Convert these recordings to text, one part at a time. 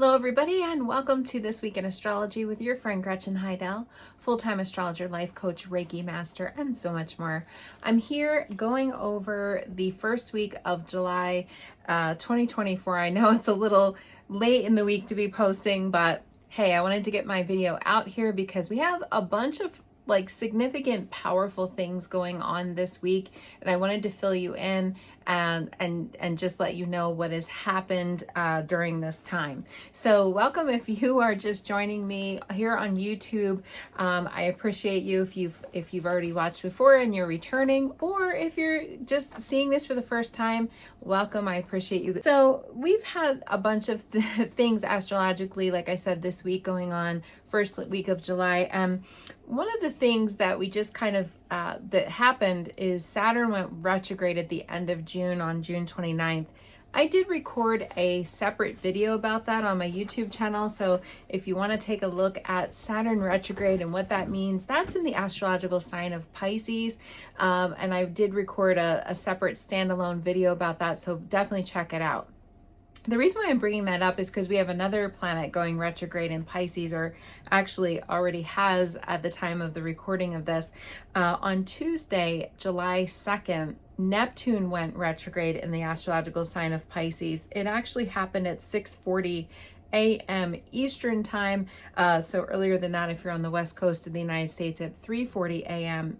Hello, everybody, and welcome to This Week in Astrology with your friend Gretchen Heidel, full-time astrologer, life coach, Reiki master, and so much more. I'm here going over the first week of July 2024. I know it's a little late in the week to be posting, but hey, I wanted to get my video out here because we have a bunch of significant, powerful things going on this week, and I wanted to fill you in and just let you know what has happened during this time. So welcome if you are just joining me here on YouTube. I appreciate you if you've already watched before and you're returning, or if you're just seeing this for the first time, welcome. I appreciate you. So we've had a bunch of things astrologically, like I said, this week going on, first week of July. One of the things that we just kind of that happened is Saturn went retrograde at the end of June, on June 29th. I did record a separate video about that on my YouTube channel, so if you want to take a look at Saturn retrograde and what that means, that's in the astrological sign of Pisces, and I did record a separate standalone video about that, so definitely check it out. The reason why I'm bringing that up is because we have another planet going retrograde in Pisces, or actually already has at the time of the recording of this. On Tuesday, July 2nd, Neptune went retrograde in the astrological sign of Pisces. It actually happened at 6:40 a.m. Eastern time. So earlier than that, if you're on the west coast of the United States, at 3:40 a.m.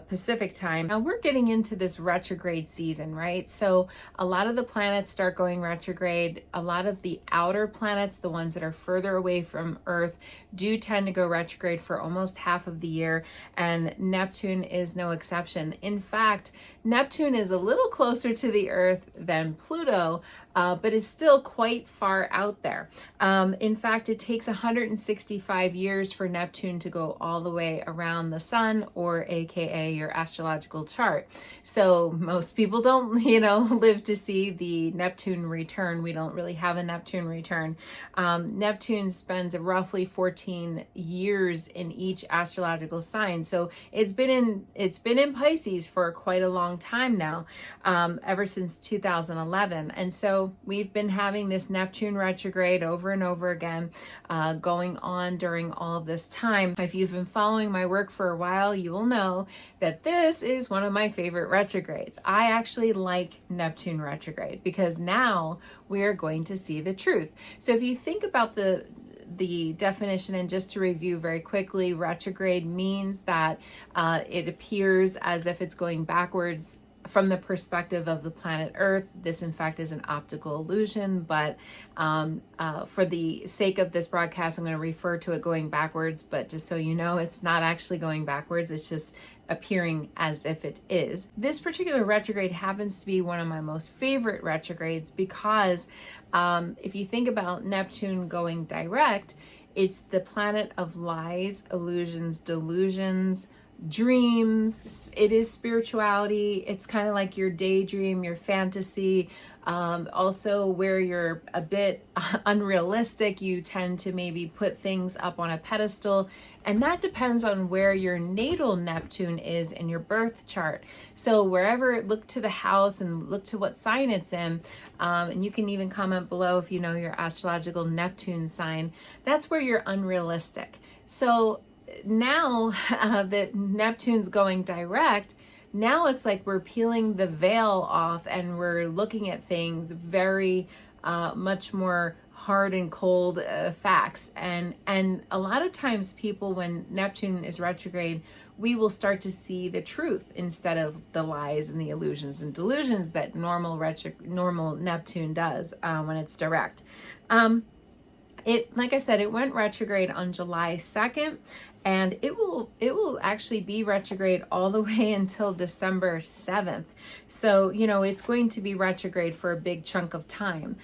Pacific time. Now we're getting into this retrograde season, right? So a lot of the planets start going retrograde. A lot of the outer planets, the ones that are further away from Earth, do tend to go retrograde for almost half of the year, and Neptune is no exception. In fact, Neptune is a little closer to the Earth than Pluto, but is still quite far out there. In fact, it takes 165 years for Neptune to go all the way around the sun, or aka your astrological chart. So most people don't, live to see the Neptune return. We don't really have a Neptune return. Neptune spends roughly 14 years in each astrological sign. So it's been in Pisces for quite a long time now, ever since 2011. And so we've been having this Neptune retrograde over and over again, going on during all of this time. If you've been following my work for a while, you will know that this is one of my favorite retrogrades. I actually like Neptune retrograde because now we are going to see the truth. So if you think about the definition, and just to review very quickly, retrograde means that it appears as if it's going backwards from the perspective of the planet Earth. This, in fact, is an optical illusion, but for the sake of this broadcast, I'm going to refer to it going backwards, but just so you know, it's not actually going backwards. It's just appearing as if it is. This particular retrograde happens to be one of my most favorite retrogrades because if you think about Neptune going direct, it's the planet of lies, illusions, delusions, dreams. It is spirituality. It's kind of like your daydream, your fantasy, also where you're a bit unrealistic. You tend to maybe put things up on a pedestal, and that depends on where your natal Neptune is in your birth chart. So wherever, look to the house and look to what sign it's in, and you can even comment below if you know your astrological Neptune sign. That's where you're unrealistic. So now that Neptune's going direct, now it's like we're peeling the veil off and we're looking at things very much more hard and cold facts. And a lot of times people, when Neptune is retrograde, we will start to see the truth instead of the lies and the illusions and delusions that normal Neptune does when it's direct. Like I said, it went retrograde on July 2nd, and it will actually be retrograde all the way until December 7th. So, it's going to be retrograde for a big chunk of time.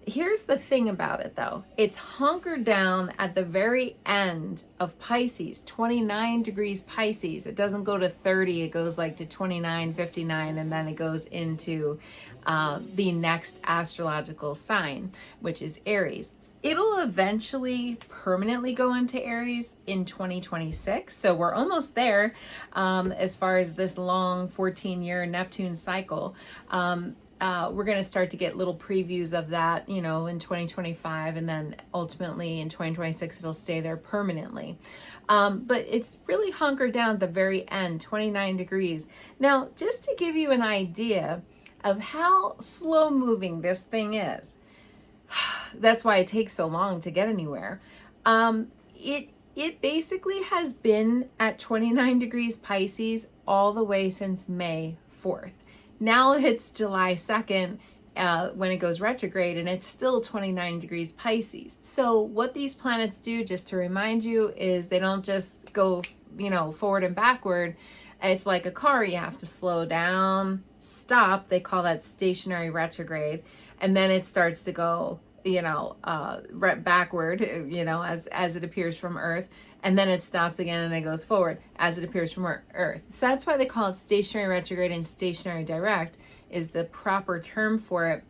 Here's the thing about it, though. It's hunkered down at the very end of Pisces, 29 degrees Pisces. It doesn't go to 30. It goes like to 29, 59, and then it goes into the next astrological sign, which is Aries. It'll eventually permanently go into Aries in 2026. So we're almost there as far as this long 14-year Neptune cycle. we're going to start to get little previews of that, in 2025, and then ultimately in 2026 it'll stay there permanently. But it's really hunkered down at the very end, 29 degrees. Now, just to give you an idea of how slow moving this thing is, that's why it takes so long to get anywhere. It basically has been at 29 degrees Pisces all the way since May 4th. Now it's July 2nd when it goes retrograde, and it's still 29 degrees Pisces. So what these planets do, just to remind you, is they don't just go, forward and backward. It's like a car. You have to slow down, stop. They call that stationary retrograde. And then it starts to go, backward, as it appears from Earth. And then it stops again and it goes forward as it appears from Earth. So that's why they call it stationary retrograde, and stationary direct is the proper term for it.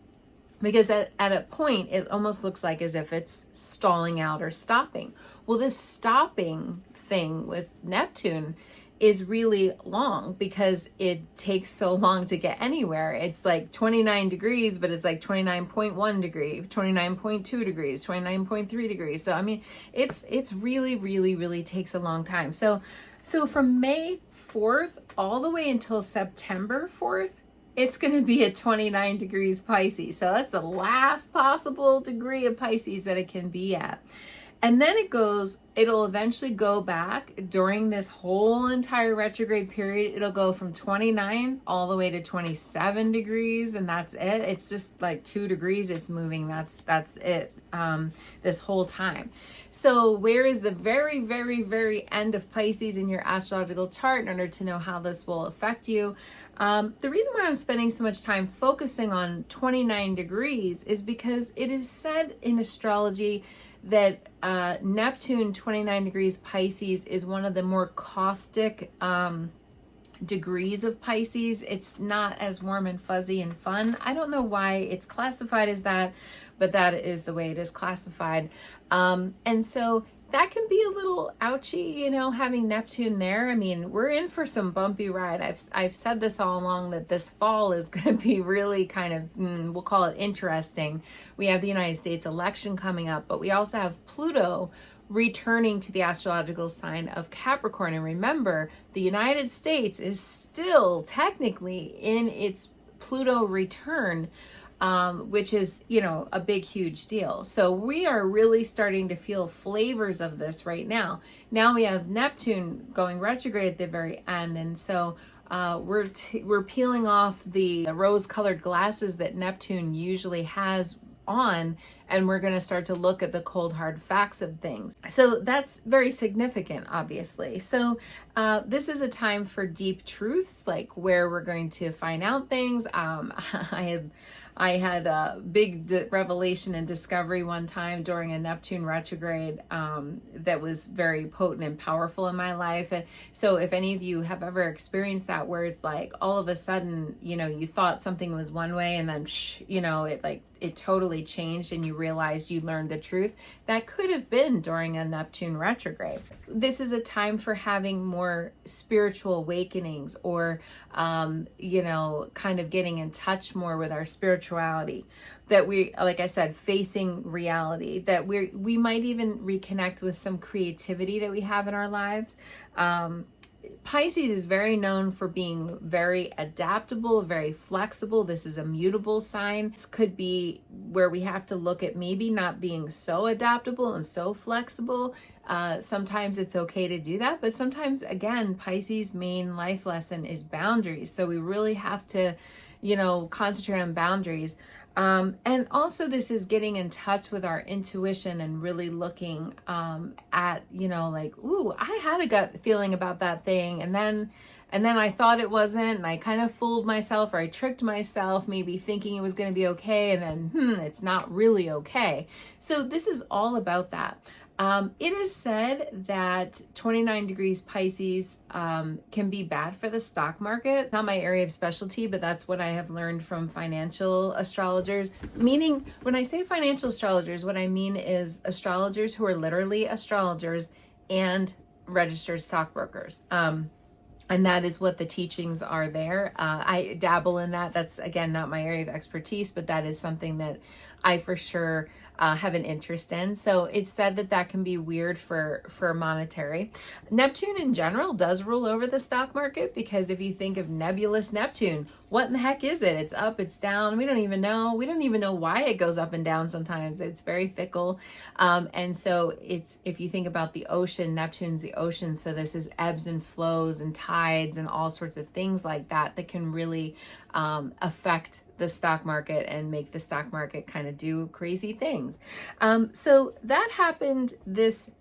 Because at a point, it almost looks like as if it's stalling out or stopping. Well, this stopping thing with Neptune is really long because it takes so long to get anywhere. It's like 29 degrees, but it's like 29.1 degree, 29.2 degrees, 29.3 degrees. So, I mean, it's really, really, really takes a long time. So from May 4th all the way until September 4th, it's going to be at 29 degrees Pisces. So that's the last possible degree of Pisces that it can be at. And then it'll eventually go back during this whole entire retrograde period. It'll go from 29 all the way to 27 degrees, and that's it. It's just like 2 degrees it's moving. That's it this whole time. So where is the very, very, very end of Pisces in your astrological chart in order to know how this will affect you? The reason why I'm spending so much time focusing on 29 degrees is because it is said in astrology that Neptune 29 degrees Pisces is one of the more caustic degrees of Pisces. It's not as warm and fuzzy and fun. I don't know why it's classified as that, but that is the way it is classified. And so that can be a little ouchy, having Neptune there. I mean, we're in for some bumpy ride. I've said this all along, that this fall is going to be really kind of, we'll call it interesting. We have the United States election coming up, but we also have Pluto returning to the astrological sign of Capricorn. And remember, the United States is still technically in its Pluto return, which is, a big, huge deal. So we are really starting to feel flavors of this right now. Now we have Neptune going retrograde at the very end. And so we're peeling off the rose-colored glasses that Neptune usually has on, and we're going to start to look at the cold hard facts of things. So that's very significant, obviously. So this is a time for deep truths, like where we're going to find out things. I had a big revelation and discovery one time during a Neptune retrograde that was very potent and powerful in my life. And so if any of you have ever experienced that, where it's like all of a sudden, you thought something was one way, and then, it totally changed and you realized you learned the truth, that could have been during a Neptune retrograde. This is a time for having more spiritual awakenings, or, kind of getting in touch more with our spirituality, that we, like I said, facing reality, that we might even reconnect with some creativity that we have in our lives. Pisces is very known for being very adaptable, very flexible. This is a mutable sign. This could be where we have to look at maybe not being so adaptable and so flexible. Sometimes it's okay to do that, but sometimes, again, Pisces' main life lesson is boundaries. So we really have to, concentrate on boundaries. And also this is getting in touch with our intuition and really looking at, ooh, I had a gut feeling about that thing. And then I thought it wasn't, and I kind of fooled myself, or I tricked myself, maybe thinking it was going to be okay. And then, it's not really okay. So this is all about that. It is said that 29 degrees Pisces can be bad for the stock market. Not my area of specialty, but that's what I have learned from financial astrologers. Meaning, when I say financial astrologers, what I mean is astrologers who are literally astrologers and registered stockbrokers. And that is what the teachings are there. I dabble in that. That's, again, not my area of expertise, but that is something that I for sure have an interest in. So it's said that that can be weird for monetary. Neptune in general does rule over the stock market, because if you think of nebulous Neptune, what in the heck is it? It's up, it's down. We don't even know. We don't even know why it goes up and down sometimes. It's very fickle. And so it's, if you think about the ocean, Neptune's the ocean. So this is ebbs and flows and tides and all sorts of things like that that can really affect the stock market and make the stock market kind of do crazy things. So that happened this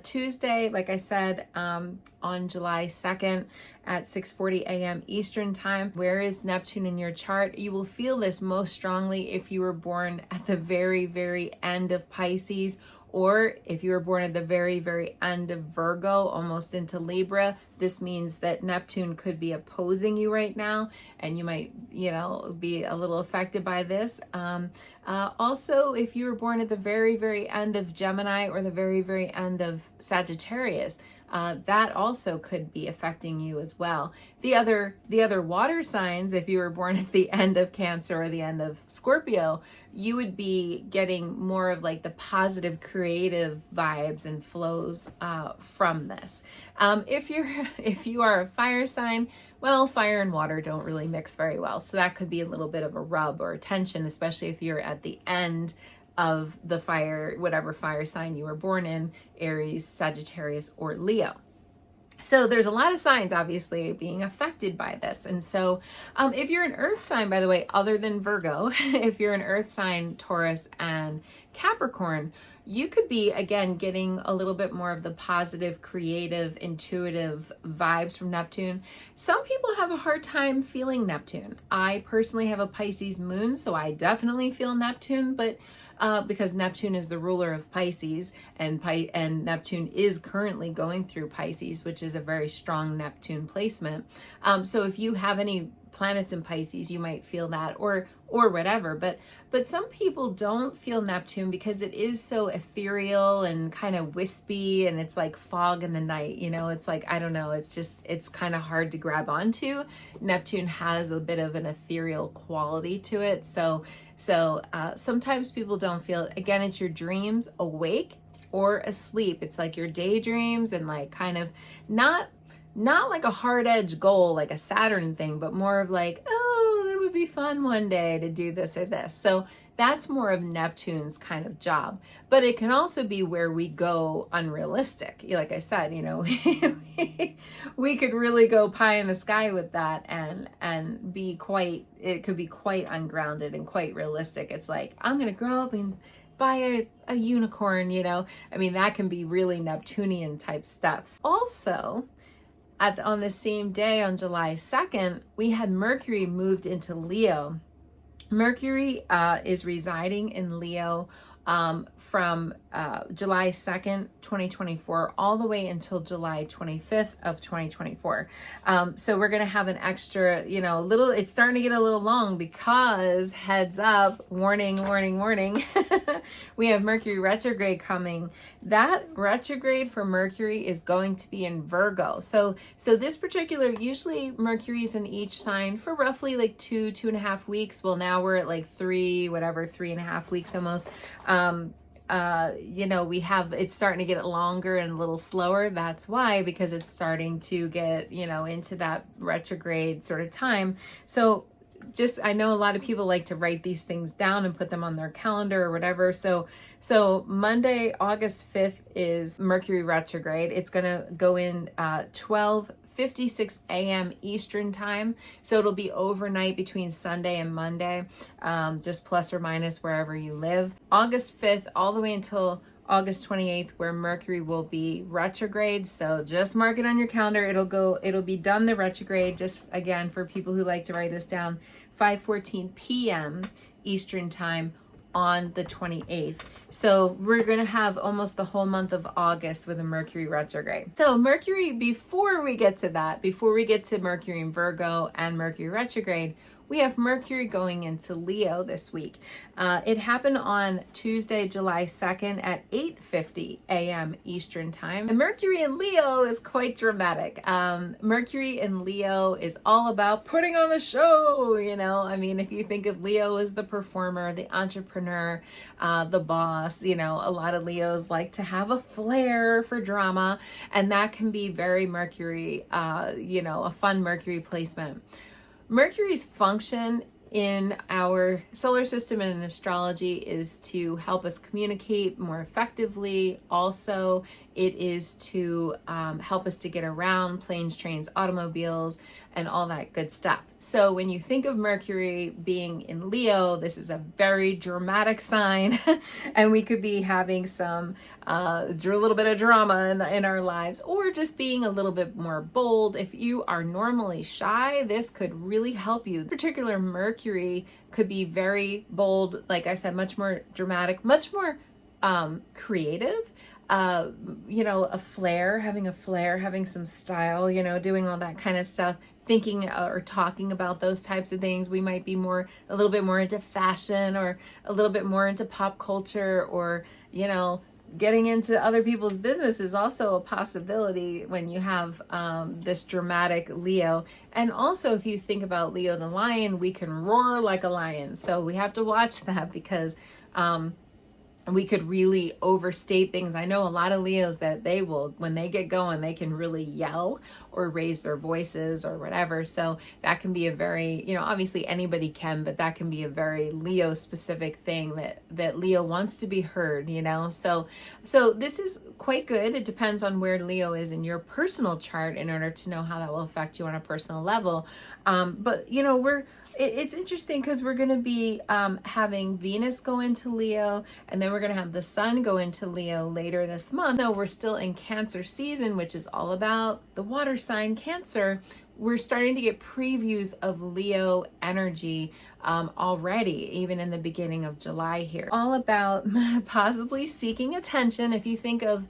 Tuesday, like I said, on July 2nd at 6:40 a.m. Eastern time. Where is Neptune in your chart? You will feel this most strongly if you were born at the very, very end of Pisces, or if you were born at the very, very end of Virgo, almost into Libra. This means that Neptune could be opposing you right now, and you might, be a little affected by this. Also, if you were born at the very, very end of Gemini or the very, very end of Sagittarius, that also could be affecting you as well. The other water signs, if you were born at the end of Cancer or the end of Scorpio, you would be getting more of like the positive creative vibes and flows from this. If you are a fire sign, well, fire and water don't really mix very well. So that could be a little bit of a rub or a tension, especially if you're at the end of the fire, whatever fire sign you were born in, Aries, Sagittarius, or Leo. So there's a lot of signs obviously being affected by this. And so if you're an earth sign, by the way, other than Virgo, if you're an earth sign, Taurus and Capricorn, you could be, again, getting a little bit more of the positive, creative, intuitive vibes from Neptune. Some people have a hard time feeling Neptune. I personally have a Pisces moon, so I definitely feel Neptune, but because Neptune is the ruler of Pisces, and Neptune is currently going through Pisces, which is a very strong Neptune placement. So if you have any planets in Pisces, you might feel that, or whatever. But some people don't feel Neptune because it is so ethereal and kind of wispy, and it's like fog in the night. It's like, I don't know. It's kind of hard to grab onto. Neptune has a bit of an ethereal quality to it. So sometimes people don't feel it. Again, it's your dreams awake or asleep. It's like your daydreams, and like kind of not like a hard edge goal, like a Saturn thing, but more of like, oh, it would be fun one day to do this or this. So that's more of Neptune's kind of job. But it can also be where we go unrealistic. Like I said, we could really go pie in the sky with that and be it could be quite ungrounded and quite realistic. It's like, I'm going to grow up and buy a unicorn, I mean, that can be really Neptunian type stuff. Also, on the same day, on July 2nd, we had Mercury moved into Leo. Mercury is residing in Leo from July 2nd, 2024, all the way until July 25th of 2024. So we're going to have an extra, it's starting to get a little long, because heads up, warning, we have Mercury retrograde coming. That retrograde for Mercury is going to be in Virgo. So this particular, usually Mercury's in each sign for roughly like 2.5 weeks. Well, now we're at like 3.5 weeks almost. It's starting to get longer and a little slower. That's why, because it's starting to get, into that retrograde sort of time. So I know a lot of people like to write these things down and put them on their calendar or whatever. So Monday, August 5th is Mercury retrograde. It's going to go in 12:56 a.m. Eastern time. So it'll be overnight between Sunday and Monday, just plus or minus wherever you live. August 5th all the way until August 28th, where Mercury will be retrograde. So just mark it on your calendar. It'll be done, the retrograde, just again, for people who like to write this down, 5:14 p.m. Eastern time on the 28th. So we're going to have almost the whole month of August with a Mercury retrograde. So Mercury, before we get to Mercury in Virgo and Mercury retrograde, we have Mercury going into Leo this week. It happened on Tuesday, July 2nd at 8:50 a.m. Eastern Time. And Mercury in Leo is quite dramatic. Mercury in Leo is all about putting on a show, you know. I mean, if you think of Leo as the performer, the entrepreneur, the boss, you know, a lot of Leos like to have a flair for drama, and that can be very Mercury, you know, a fun Mercury placement. Mercury's function in our solar system and in astrology is to help us communicate more effectively. Also, it is to help us to get around planes, trains, automobiles, and all that good stuff. So when you think of Mercury being in Leo, this is a very dramatic sign, and we could be having some a little bit of drama in our lives, or just being a little bit more bold. If you are normally shy, this could really help you. Particular Mercury could be very bold, like I said, much more dramatic, much more creative. You know, having some style, you know, doing all that kind of stuff, thinking or talking about those types of things. We might be a little bit more into fashion, or a little bit more into pop culture, or, you know, getting into other people's business is also a possibility when you have this dramatic Leo. And also, if you think about Leo the lion, we can roar like a lion. So we have to watch that, because we could really overstate things. I know a lot of Leos that they will, when they get going, they can really yell or raise their voices or whatever. So that can be a very, you know, obviously anybody can, but that can be a very Leo specific thing that Leo wants to be heard, you know? So this is quite good. It depends on where Leo is in your personal chart in order to know how that will affect you on a personal level. But, you know, it's interesting because we're going to be having Venus go into Leo, and then we're going to have the Sun go into Leo later this month. Though we're still in Cancer season, which is all about the water sign Cancer, we're starting to get previews of Leo energy already, even in the beginning of July here. All about possibly seeking attention. If you think of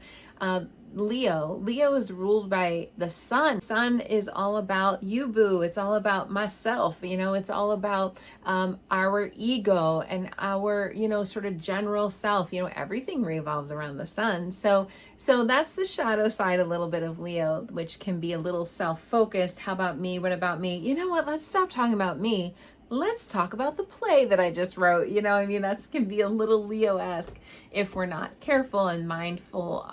Leo is ruled by the sun. Sun is all about you, boo. It's all about myself. You know, it's all about our ego and our, you know, sort of general self. You know, everything revolves around the sun. So that's the shadow side a little bit of Leo, which can be a little self-focused. How about me? What about me? You know what? Let's stop talking about me. Let's talk about the play that I just wrote. You know, I mean, that can be a little Leo-esque if we're not careful and mindful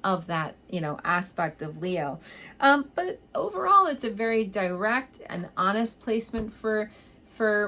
of that, you know, aspect of Leo. But overall, it's a very direct and honest placement for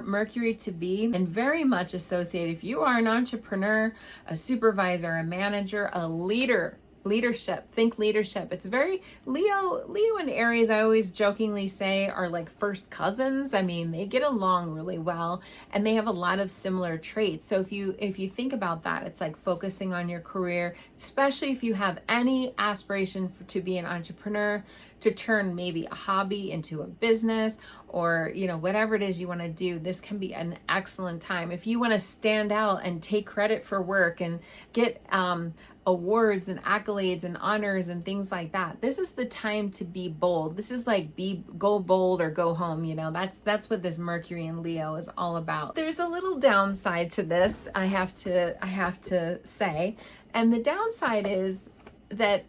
Mercury to be, and very much associated. If you are an entrepreneur, a supervisor, a manager, a leadership, think leadership. It's very Leo and Aries, I always jokingly say, are like first cousins. I mean, they get along really well, and they have a lot of similar traits. So if you think about that, it's like focusing on your career, especially if you have any aspiration to be an entrepreneur, to turn maybe a hobby into a business, or, you know, whatever it is you want to do. This can be an excellent time. If you want to stand out and take credit for work and get awards and accolades and honors and things like that, this is the time to be bold. This is like go bold or go home. You know, that's what this Mercury in Leo is all about. There's a little downside to this, I have to say, and the downside is that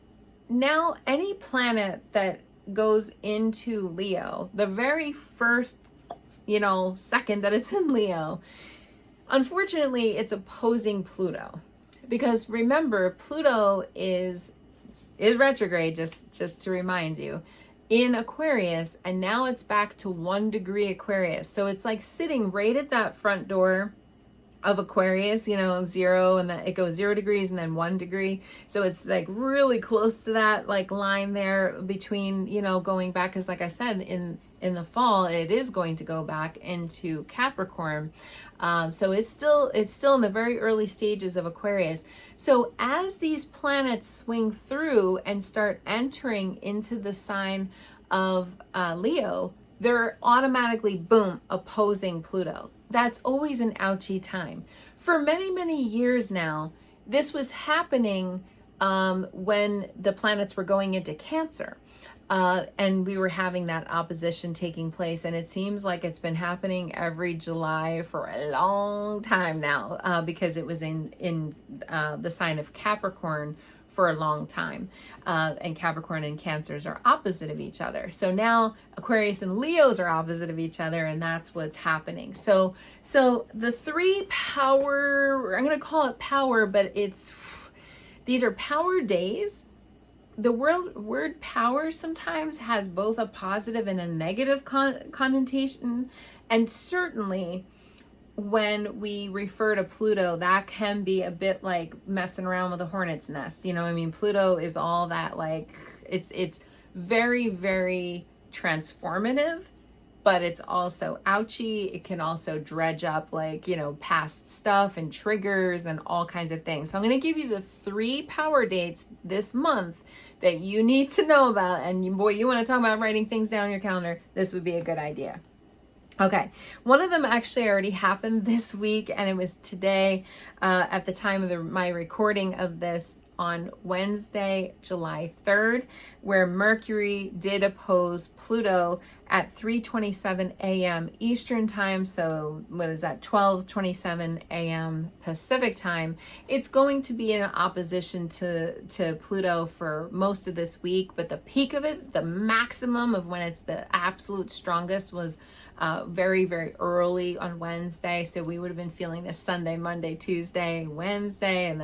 now any planet that goes into Leo, the very first, you know, second that it's in Leo, unfortunately, it's opposing Pluto. Because remember, Pluto is retrograde, just to remind you, in Aquarius, and now it's back to 1 degree Aquarius. So it's like sitting right at that front door of Aquarius, you know, 0, and then it goes 0 degrees and then 1 degree. So it's like really close to that like line there between, you know, going back, because like I said, in the fall, it is going to go back into Capricorn. So it's still in the very early stages of Aquarius. So as these planets swing through and start entering into the sign of Leo, they're automatically, boom, opposing Pluto. That's always an ouchy time. For many, many years now, this was happening when the planets were going into Cancer. And we were having that opposition taking place, and it seems like it's been happening every July for a long time now, because it was in the sign of Capricorn for a long time, and Capricorn and Cancers are opposite of each other. So now Aquarius and Leos are opposite of each other, and that's what's happening. So the three power, I'm going to call it power, but these are power days. The word power sometimes has both a positive and a negative connotation, and certainly when we refer to Pluto, that can be a bit like messing around with a hornet's nest. You know, I mean, Pluto is all that, like, it's very, very transformative, but it's also ouchy. It can also dredge up, like, you know, past stuff and triggers and all kinds of things. So I'm going to give you the 3 power dates this month that you need to know about. And you want to talk about writing things down on your calendar, this would be a good idea. Okay, one of them actually already happened this week, and it was today, at the time of my recording of this, on Wednesday, July 3rd, where Mercury did oppose Pluto at 3:27 a.m. Eastern time. So what is that? 12:27 a.m. Pacific time. It's going to be in opposition to Pluto for most of this week, but the peak of it, the maximum of when it's the absolute strongest, was very, very early on Wednesday. So we would have been feeling this Sunday, Monday, Tuesday, Wednesday, and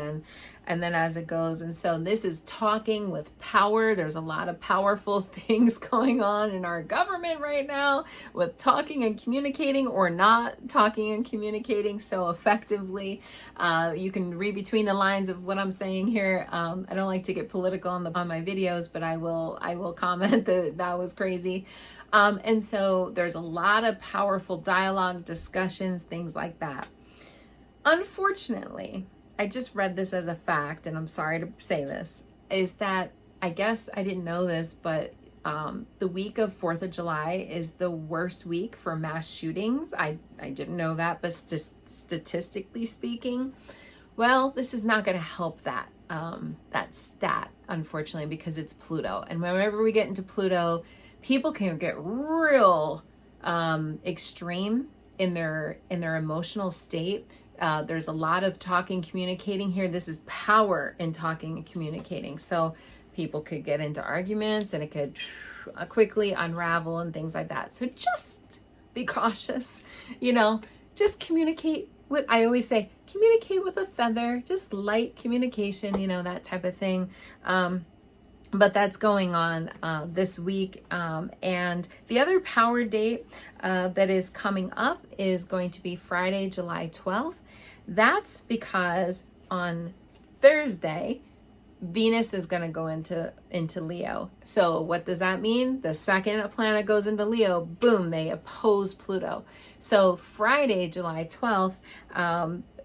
then as it goes. And so this is talking with power. There's a lot of powerful things going on in our government right now with talking and communicating, or not talking and communicating so effectively. You can read between the lines of what I'm saying here. I don't like to get political on my videos, but I will comment that was crazy. And so there's a lot of powerful dialogue, discussions, things like that. Unfortunately, I just read this as a fact, and I'm sorry to say this, is that, I guess I didn't know this, but the week of 4th of July is the worst week for mass shootings. I didn't know that, but statistically speaking, well, this is not going to help that stat, unfortunately, because it's Pluto. And whenever we get into Pluto, people can get real extreme in their emotional state. There's a lot of talking, communicating here. This is power in talking and communicating. So people could get into arguments, and it could quickly unravel and things like that. So just be cautious, just communicate with, I always say, communicate with a feather, just light communication, that type of thing. But that's going on this week. And the other power date that is coming up is going to be Friday, July 12th. That's because on Thursday, Venus is going to go into Leo. So what does that mean? The second a planet goes into Leo, boom, they oppose Pluto. So Friday, July 12th,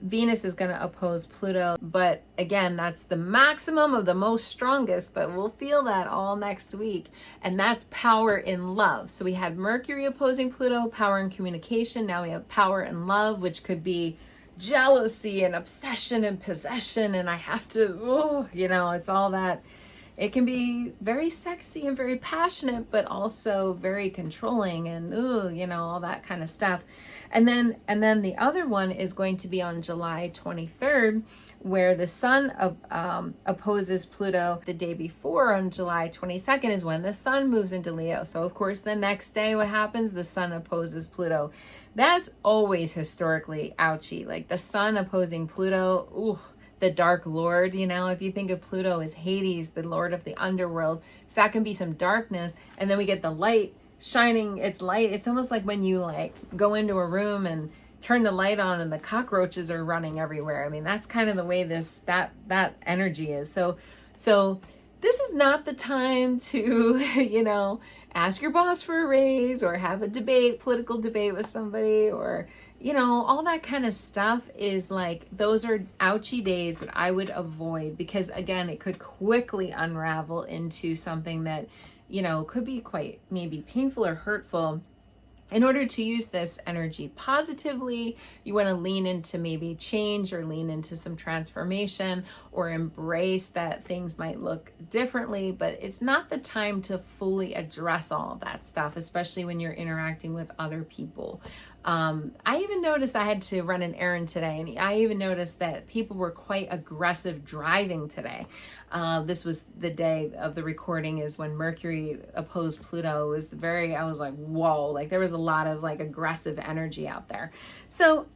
Venus is going to oppose Pluto, but again, that's the maximum of the most strongest, but we'll feel that all next week. And that's power in love. So we had Mercury opposing Pluto, power in communication. Now we have power in love, which could be jealousy and obsession and possession. And I have to, it's all that. It can be very sexy and very passionate, but also very controlling and, all that kind of stuff. And then the other one is going to be on July 23rd, where the sun opposes Pluto. The day before, on July 22nd, is when the sun moves into Leo. So of course, the next day, what happens? The sun opposes Pluto. That's always historically ouchy. Like the sun opposing Pluto, ooh, the Dark Lord, if you think of Pluto as Hades, the Lord of the underworld, so that can be some darkness. And then we get the light shining its light. It's almost like when you go into a room and turn the light on and the cockroaches are running everywhere. I mean, that's kind of the way that energy is. So this is not the time to, ask your boss for a raise or have a political debate with somebody, or, all that kind of stuff is those are ouchy days that I would avoid, because again, it could quickly unravel into something that, could be quite maybe painful or hurtful. In order to use this energy positively, you want to lean into maybe change or lean into some transformation or embrace that things might look differently, but it's not the time to fully address all of that stuff, especially when you're interacting with other people. I even noticed I had to run an errand today, and I even noticed that people were quite aggressive driving today. This was the day of the recording is when Mercury opposed Pluto. It was I was like, whoa, like there was a lot of like aggressive energy out there. So,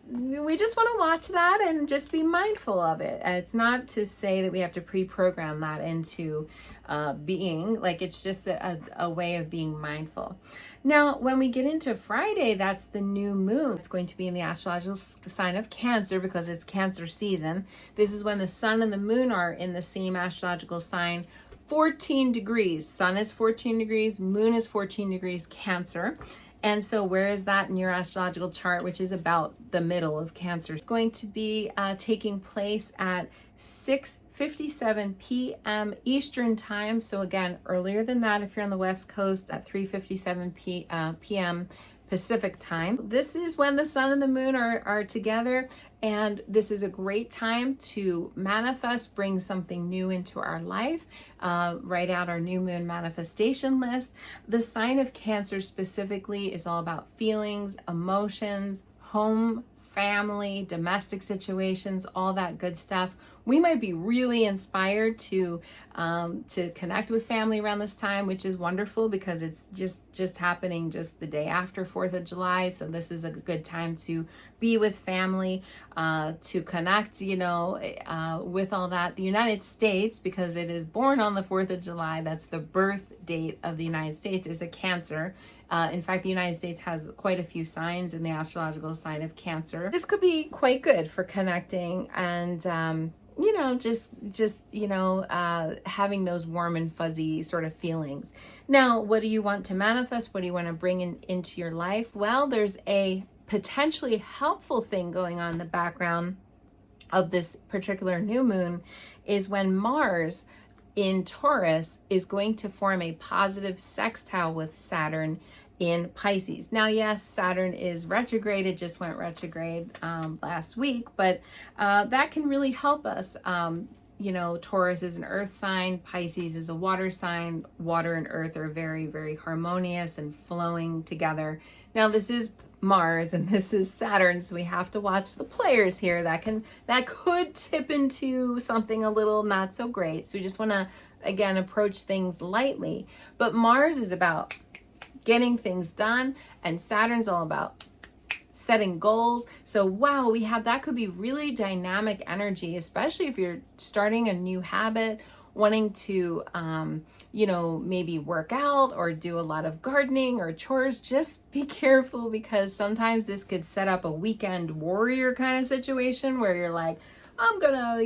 we just want to watch that and just be mindful of it. It's not to say that we have to pre-program that into being, like it's just a way of being mindful. Now, when we get into Friday, that's the new moon. It's going to be in the astrological sign of Cancer because it's Cancer season. This is when the sun and the moon are in the same astrological sign, 14 degrees. Sun is 14 degrees, moon is 14 degrees Cancer. And so where is that in your astrological chart, which is about the middle of Cancer? It's going to be taking place at 6:57 p.m. Eastern time. So again, earlier than that, if you're on the West Coast, at 3:57 p.m. Pacific time. This is when the sun and the moon are together, and this is a great time to manifest, bring something new into our life, write out our new moon manifestation list. The sign of Cancer specifically is all about feelings, emotions, home, family, domestic situations, all that good stuff. We might be really inspired to connect with family around this time, which is wonderful because it's just happening just the day after 4th of July. So this is a good time to be with family, to connect, with all that. The United States, because it is born on the 4th of July, that's the birth date of the United States, is a Cancer. In fact, the United States has quite a few signs in the astrological sign of Cancer. This could be quite good for connecting and, having those warm and fuzzy sort of feelings. Now, what do you want to manifest? What do you want to bring into your life? Well, there's a potentially helpful thing going on in the background of this particular new moon is when Mars in Taurus is going to form a positive sextile with Saturn in Pisces. Now, yes, Saturn is retrograde. It just went retrograde last week, but that can really help us. Taurus is an earth sign. Pisces is a water sign. Water and earth are very, very harmonious and flowing together. Now, this is Mars and this is Saturn, so we have to watch the players here. That could tip into something a little not so great. So we just want to, again, approach things lightly. But Mars is about getting things done, and Saturn's all about setting goals. So wow, that could be really dynamic energy, especially if you're starting a new habit, wanting to maybe work out or do a lot of gardening or chores. Just be careful, because sometimes this could set up a weekend warrior kind of situation where you're like, I'm gonna,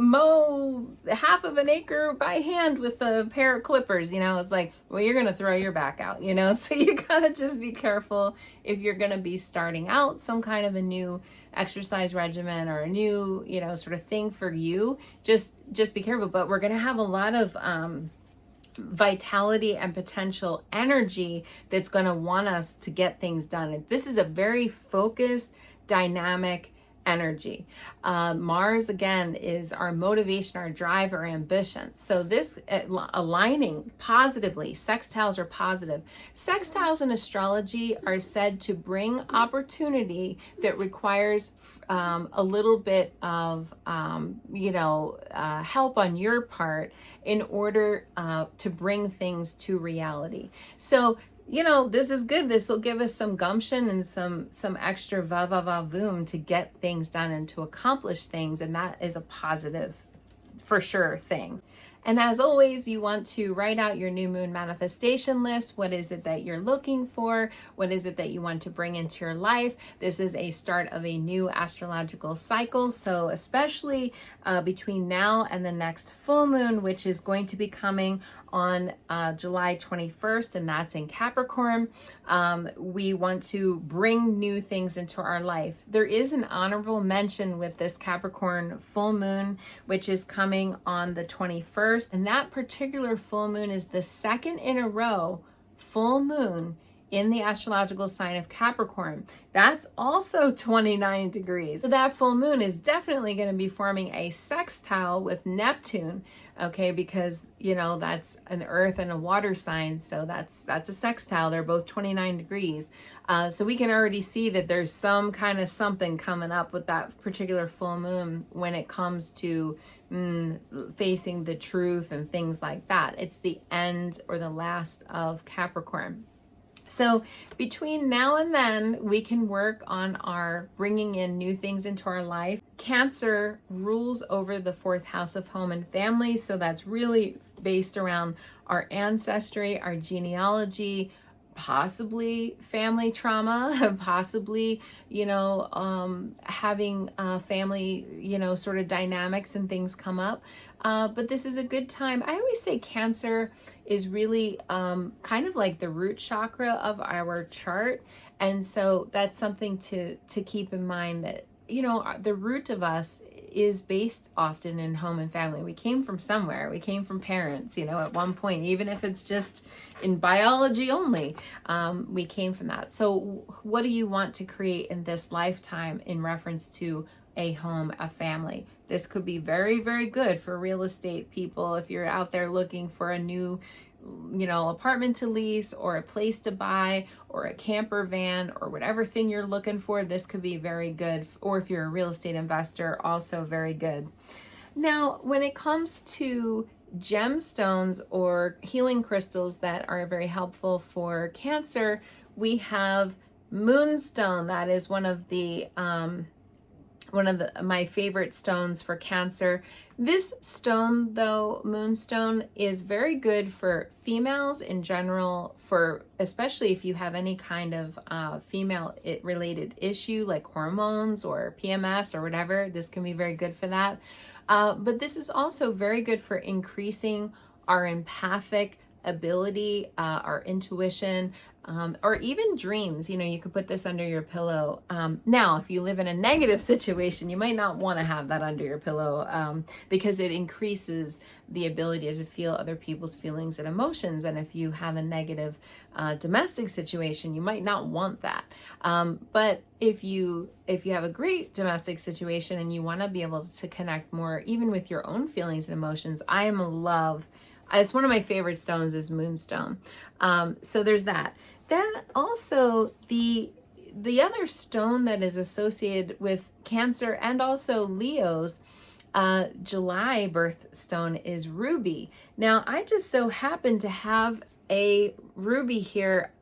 mow half of an acre by hand with a pair of clippers. It's like, well, you're gonna throw your back out, so you gotta just be careful if you're gonna be starting out some kind of a new exercise regimen or a new, sort of thing for you. Just be careful. But we're gonna have a lot of vitality and potential energy that's gonna want us to get things done. This is a very focused, dynamic energy. Mars, again, is our motivation, our drive, our ambition. So this aligning positively, sextiles are positive. Sextiles in astrology are said to bring opportunity that requires a little bit of, help on your part in order to bring things to reality. So this is good. This will give us some gumption and some extra va-va-va-voom to get things done and to accomplish things. And that is a positive, for sure, thing. And as always, you want to write out your new moon manifestation list. What is it that you're looking for? What is it that you want to bring into your life? This is a start of a new astrological cycle. So especially between now and the next full moon, which is going to be coming on July 21st, and that's in Capricorn, we want to bring new things into our life. There is an honorable mention with this Capricorn full moon, which is coming on the 21st. And that particular full moon is the second in a row full moon in the astrological sign of Capricorn. That's also 29 degrees. So that full moon is definitely going to be forming a sextile with Neptune, okay, because, you know, that's an earth and a water sign, so that's a sextile. They're both 29 degrees. So we can already see that there's some kind of something coming up with that particular full moon when it comes to facing the truth and things like that. It's the end or the last of Capricorn. So between now and then, we can work on our bringing in new things into our life. Cancer rules over the fourth house of home and family. So that's really based around our ancestry, our genealogy, possibly family trauma, possibly, you know, having family, you know, sort of dynamics and things come up. But this is a good time. I always say Cancer is really kind of like the root chakra of our chart. And so that's something to keep in mind, that, you know, the root of us is based often in home and family. We came from somewhere. We came from parents, you know, at one point, even if it's just in biology only, we came from that. So what do you want to create in this lifetime in reference to a home, a family? This could be very, very good for real estate people. If you're out there looking for a new, you know, apartment to lease or a place to buy or a camper van or whatever thing you're looking for, this could be very good. Or if you're a real estate investor, also very good. Now, when it comes to gemstones or healing crystals that are very helpful for Cancer, we have moonstone. That is one of my favorite stones for Cancer. This stone, though, moonstone, is very good for females in general, for especially if you have any kind of female related issue like hormones or PMS or whatever. This can be very good for that. But this is also very good for increasing our empathic ability, our intuition, or even dreams. You know, you could put this under your pillow. Now, if you live in a negative situation, you might not want to have that under your pillow because it increases the ability to feel other people's feelings and emotions. And if you have a negative domestic situation, you might not want that. But if you have a great domestic situation and you want to be able to connect more, even with your own feelings and emotions, I am in love. It's one of my favorite stones is moonstone. So there's that. Then also the other stone that is associated with Cancer and also Leo's July birthstone is ruby. Now, I just so happen to have a ruby here.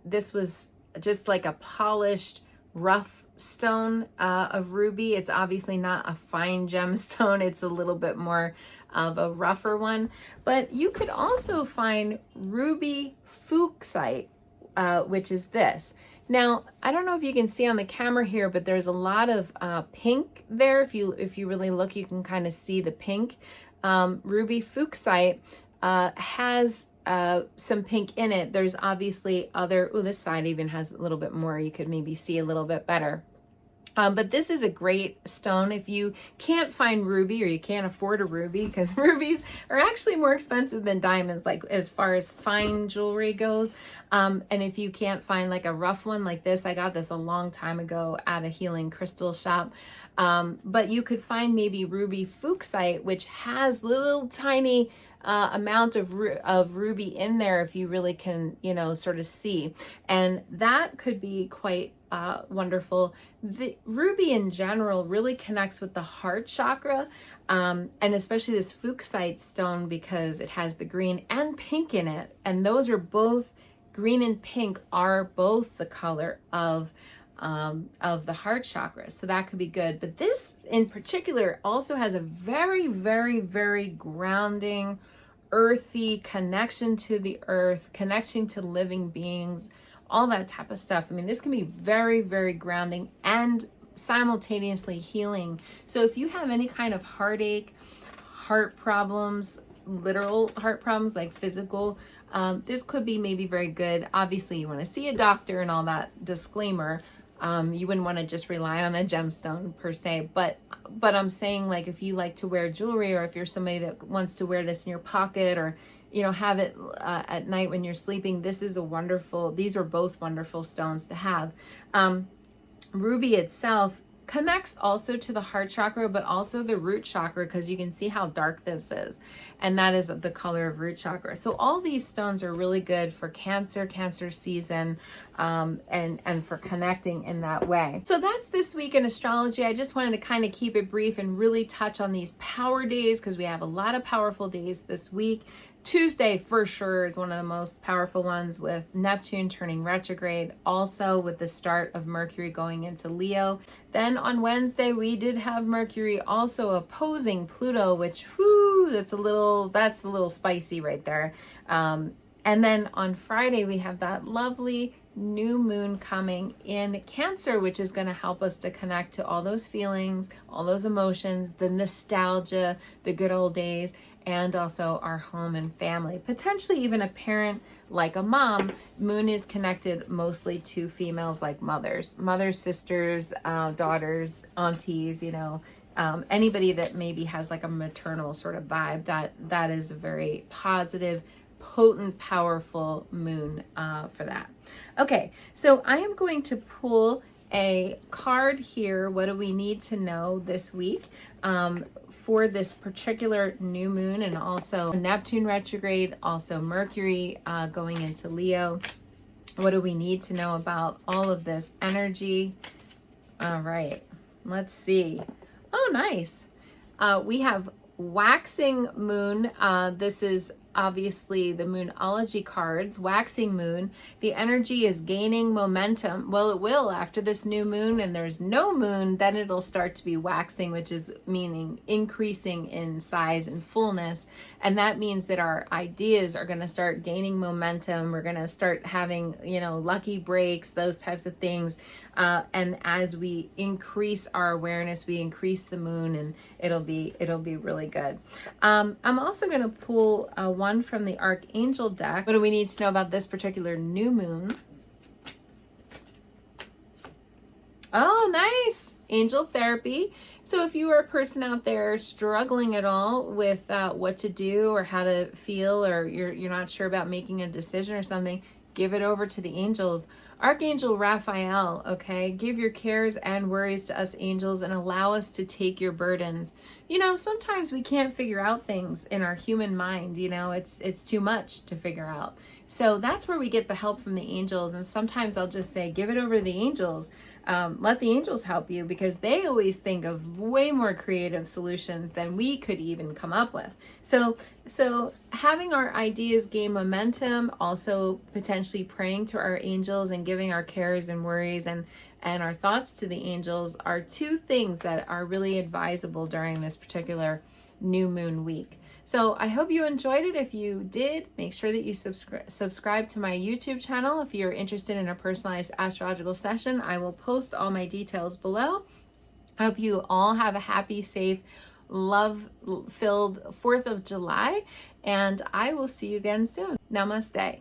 This was just like a polished, rough stone of ruby. It's obviously not a fine gemstone. It's a little bit more of a rougher one. But you could also find ruby fuchsite, which is this. Now, I don't know if you can see on the camera here, but there's a lot of pink there. If you really look, you can kind of see the pink. Ruby fuchsite has some pink in it. There's obviously other, this side even has a little bit more. You could maybe see a little bit better. But this is a great stone if you can't find ruby or you can't afford a ruby, because rubies are actually more expensive than diamonds, like as far as fine jewelry goes. And if you can't find like a rough one like this, I got this a long time ago at a healing crystal shop. But you could find maybe ruby fuchsite, which has little tiny amount of ruby in there if you really can, you know, sort of see. And that could be quite wonderful. The ruby in general really connects with the heart chakra, and especially this fuchsite stone because it has the green and pink in it. And those are both, green and pink are both the color of the heart chakra. So that could be good. But this in particular also has a very, very, very grounding, earthy connection to the earth, connection to living beings, all that type of stuff. I mean, this can be very, very grounding and simultaneously healing. So if you have any kind of heartache, heart problems, literal heart problems, like physical, this could be maybe very good. Obviously, you want to see a doctor and all that disclaimer. You wouldn't want to just rely on a gemstone per se, but I'm saying, like, if you like to wear jewelry, or if you're somebody that wants to wear this in your pocket, or have it at night when you're sleeping, these are both wonderful stones to have. Ruby itself connects also to the heart chakra, but also the root chakra, because you can see how dark this is, and that is the color of root chakra. So all these stones are really good for cancer season, and for connecting in that way. So that's this week in astrology. I just wanted to kind of keep it brief and really touch on these power days, because we have a lot of powerful days this week. Tuesday for sure is one of the most powerful ones, with Neptune turning retrograde, also with the start of Mercury going into Leo. Then on Wednesday we did have Mercury also opposing Pluto, which that's a little spicy right there. And then on Friday we have that lovely new moon coming in Cancer, which is going to help us to connect to all those feelings, all those emotions, the nostalgia, the good old days, and also our home and family, potentially even a parent like a mom. Moon is connected mostly to females, like mothers, sisters, daughters, aunties, anybody that maybe has like a maternal sort of vibe. That is a very positive, potent, powerful moon for that. Okay, so I am going to pull a card here. What do we need to know this week for this particular new moon, and also Neptune retrograde, also Mercury going into Leo? What do we need to know about all of this energy? All right, let's see. Oh, nice. We have waxing moon. This is obviously the Moonology cards. Waxing moon, the energy is gaining momentum. Well, it will after this new moon, and there's no moon, then it'll start to be waxing, which is meaning increasing in size and fullness. And that means that our ideas are going to start gaining momentum. We're going to start having, lucky breaks, those types of things. And as we increase our awareness, we increase the moon, and it'll be really good. I'm also going to pull one from the Archangel deck. What do we need to know about this particular new moon? Oh, nice. Angel therapy. So if you are a person out there struggling at all with what to do or how to feel, or you're not sure about making a decision or something, give it over to the angels. Archangel Raphael, okay, give your cares and worries to us angels and allow us to take your burdens. Sometimes we can't figure out things in our human mind, it's too much to figure out. So that's where we get the help from the angels. And sometimes I'll just say, give it over to the angels. Let the angels help you, because they always think of way more creative solutions than we could even come up with. So having our ideas gain momentum, also potentially praying to our angels and giving our cares and worries and our thoughts to the angels are two things that are really advisable during this particular new moon week. So I hope you enjoyed it. If you did, make sure that you subscribe to my YouTube channel. If you're interested in a personalized astrological session, I will post all my details below. I hope you all have a happy, safe, love-filled 4th of July, and I will see you again soon. Namaste.